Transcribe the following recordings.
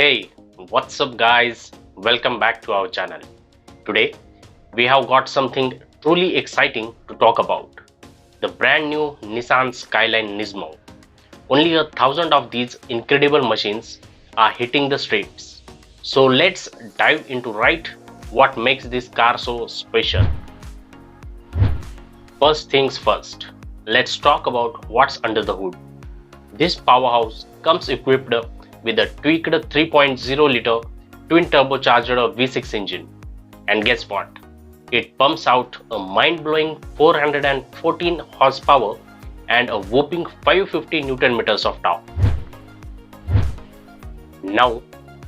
Hey, what's up guys? Welcome back to our channel. Today we have got something truly exciting to talk about. The brand new Nissan Skyline NISMO. Only 1,000 of these incredible machines are hitting the streets. So let's dive into what makes this car so special. First things first, let's talk about what's under the hood. This powerhouse comes equipped with a tweaked 3.0 liter twin turbocharged V6 engine. And guess what? It pumps out a mind-blowing 414 horsepower and a whopping 550 Newton meters of torque. Now,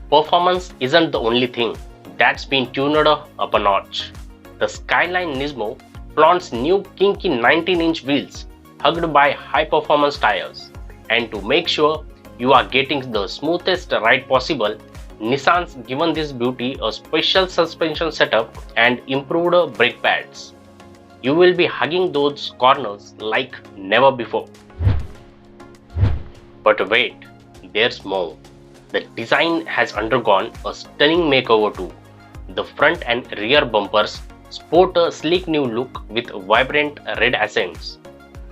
performance isn't the only thing that's been tuned up a notch. The Skyline NISMO flaunts new kinky 19-inch wheels hugged by high-performance tires. And to make sure you are getting the smoothest ride possible, Nissan's given this beauty a special suspension setup and improved brake pads. You will be hugging those corners like never before. But wait, there's more. The design has undergone a stunning makeover too. The front and rear bumpers sport a sleek new look with vibrant red accents.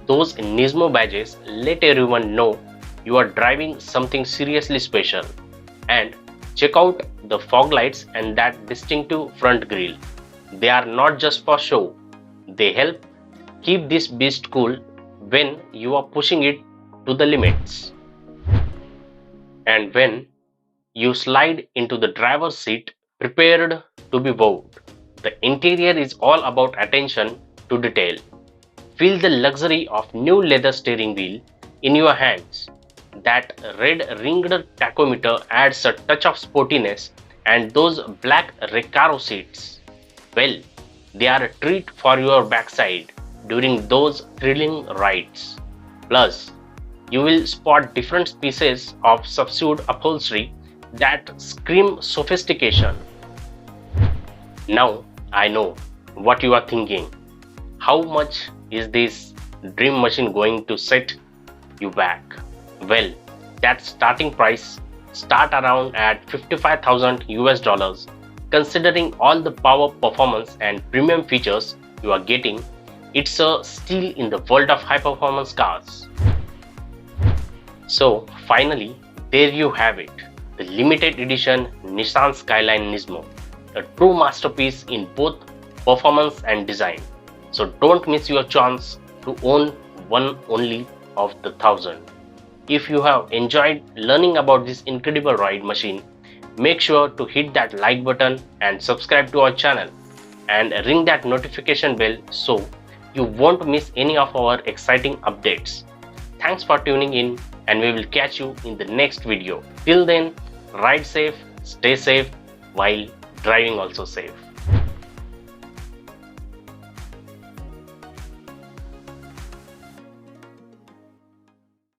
Those NISMO badges let everyone know you are driving something seriously special. And check out the fog lights and that distinctive front grille. They are not just for show. They help keep this beast cool when you are pushing it to the limits. And when you slide into the driver's seat prepared to be wowed. The interior is all about attention to detail. Feel the luxury of new leather steering wheel in your hands. That red ringed tachometer adds a touch of sportiness, and those black Recaro seats, well, they are a treat for your backside during those thrilling rides. Plus, you will spot different pieces of subdued upholstery that scream sophistication. Now, I know what you are thinking. How much is this dream machine going to set you back? Well, that starting price start around at $55,000. Considering all the power, performance and premium features you are getting, it's a steal in the world of high performance cars. So finally, there you have it, the limited edition Nissan Skyline NISMO, a true masterpiece in both performance and design. So don't miss your chance to own one only of the 1,000. If you have enjoyed learning about this incredible ride machine, make sure to hit that like button and subscribe to our channel and ring that notification bell so you won't miss any of our exciting updates. Thanks for tuning in, and we will catch you in the next video. Till then, ride safe, stay safe while driving also safe.